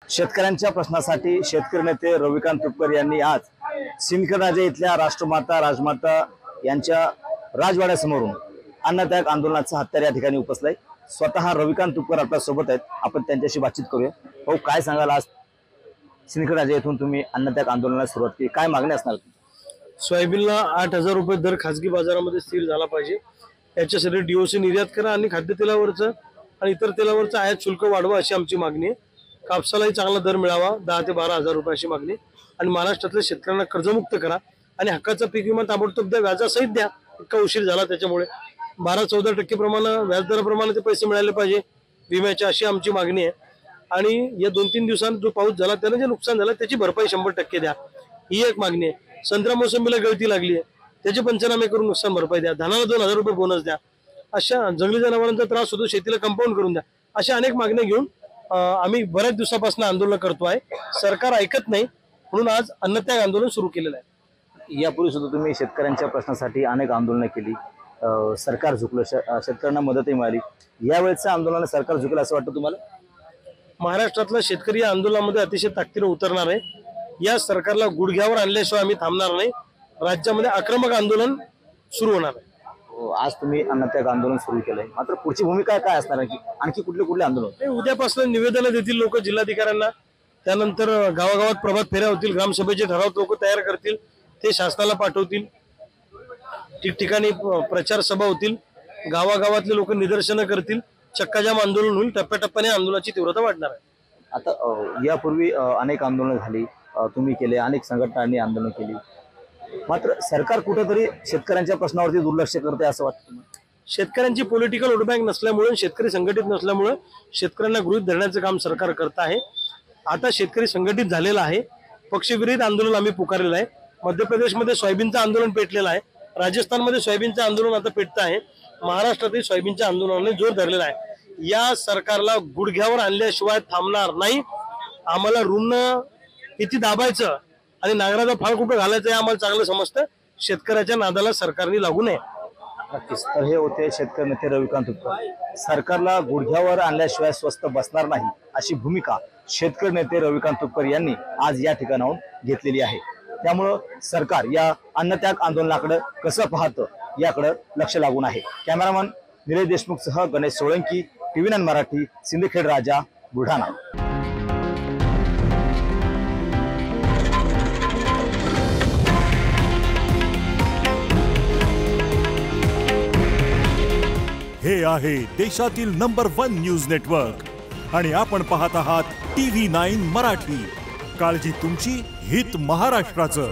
शेतकऱ्यांच्या प्रश्नासाठी शेतकरी नेते रविकांत तुपकर यांनी आज सिंदखेड इथल्या राष्ट्रमाता राजमाता यांच्या राजवाड्यासमोरून अन्नत्याग आंदोलनाचा हत्यार या ठिकाणी उपसलाय। स्वतः रविकांत तुपकर आपल्या सोबत आहेत, आपण त्यांच्याशी बातचीत करूया। भाऊ, काय सांगाल, आज सिंदखेड येथून तुम्ही अन्नत्याग आंदोलनाला सुरुवात केली, काय मागणी असणार? सोयाबीनला 8,000 रुपये दर खासगी बाजारामध्ये स्थिर झाला पाहिजे, याच्यासाठी डीओसी निर्यात करा आणि खाद्यतेलावरचं आणि इतर तेलावरचं आयात शुल्क वाढवा अशी आमची मागणी आहे। कापसालाही चांगला दर मिळावा, 10 ते 12,000 रुपये अशी मागणी, आणि महाराष्ट्रातल्या शेतकऱ्यांना कर्जमुक्त करा आणि हक्काचा पीक विमा ताबडतोब द्या, व्याजासहित द्या। इतका उशीर झाला त्याच्यामुळे 12-14% प्रमाणे व्याजदराप्रमाणे ते पैसे मिळाले पाहिजे विम्याचे, अशी आमची मागणी आहे। आणि या 2-3 दिवसांत जो पाऊस झाला त्याने जे नुकसान झालं त्याची भरपाई 100% द्या, ही एक मागणी आहे। संत्रा मोसंबीला गळती लागली आहे, त्याचे पंचनामे करून नुकसान भरपाई द्या, धानाला 2,000 रुपये बोनस द्या, अशा जंगली जनावरांचा त्रास होतो शेतीला कंपाऊंड करून द्या, अशा अनेक मागण्या घेऊन आम्ही बऱ्याच दिवसापासून आंदोलन करतोय। सरकार ऐकत नाही, म्हणून आज अन्नत्याग आंदोलन सुरू केलेलं आहे। यापूर्वी सुद्धा तुम्ही शेतकऱ्यांच्या प्रश्नासाठी अनेक आंदोलनं केली, सरकार झुकलं, शेतकऱ्यांना मदतही मिळाली। यावेळेचं आंदोलन सरकार झुकलं असं वाटतं तुम्हाला? महाराष्ट्रातला शेतकरी या आंदोलनामध्ये अतिशय ताकदीने उतरणार आहे। या सरकारला गुडघ्यावर आणल्याशिवाय आम्ही थांबणार नाही। राज्यामध्ये आक्रमक आंदोलन सुरू होणार आहे। आज तुम्ही अन्नत्याग आंदोलन सुरू केलंय, मात्र पुढची भूमिका काय असणार आहे? आणखी कुठले आंदोलन? उद्यापासून निवेदनं देतील लोक जिल्हाधिकाऱ्यांना, त्यानंतर गावागावात प्रभात फेऱ्या होतील, ग्रामसभेचे ठराव लोक तयार करतील, ते शासनाला पाठवतील, ठिकठिकाणी प्रचार सभा होतील, गावागावातले लोक निदर्शनं करतील, चक्काजाम आंदोलन होईल, टप्प्याटप्प्याने आंदोलनाची तीव्रता वाढणार आहे। आता यापूर्वी अनेक आंदोलनं झाली, तुम्ही केले, अनेक संघटनांनी आंदोलन केली, मात्र सरकार कुठेतरी शेतकऱ्यांच्या प्रश्नावरती दुर्लक्ष करते असं वाटतं? शेतकऱ्यांची पॉलिटिकल वोट बँक नसल्यामुळे, शेतकरी संघटित नसल्यामुळे शेतकऱ्यांना गृहीत धरण्याचं काम सरकार करत आहे। आता शेतकरी संघटित झालेला आहे, पक्षविरहित आंदोलन आम्ही पुकारलेलं आहे। मध्य प्रदेशमध्ये सोयाबीनचं आंदोलन पेटलेलं आहे, राजस्थानमध्ये सोयाबीनचं आंदोलन आता पेटतं आहे, महाराष्ट्रातही सोयाबीनच्या आंदोलनाने जोर धरलेला आहे। या सरकारला गुडघ्यावर आणल्याशिवाय थांबणार नाही। आम्हाला ऋण किती दाबायचं आणि नांगराचा फाळ कुठं घालायचं हे आम्हाला चांगलं समजतं। शेतकऱ्याच्या नादाला सरकारने लागू नये। नक्कीच। तर हे होते शेतकरी नेते रविकांत तुपकर। सरकारला गुडघ्यावर आणल्याशिवाय स्वस्त बसणार नाही अशी भूमिका शेतकरी नेते रविकांत तुपकर यांनी आज या ठिकाणाहून घेतलेली आहे। त्यामुळं सरकार या अन्नत्याग आंदोलनाकडे कसं पाहतं याकडे लक्ष लागून आहे। Cameraman Nilesh देशमुखसह Ganesh Solanki, TV9 Marathi, Sindkhed Raja, Buldhana. हे आहे देशातील नंबर 1 न्यूज नेटवर्क आणि आपण पाहत आहात TV9 मराठी। काळजी तुमची, हित महाराष्ट्राचं।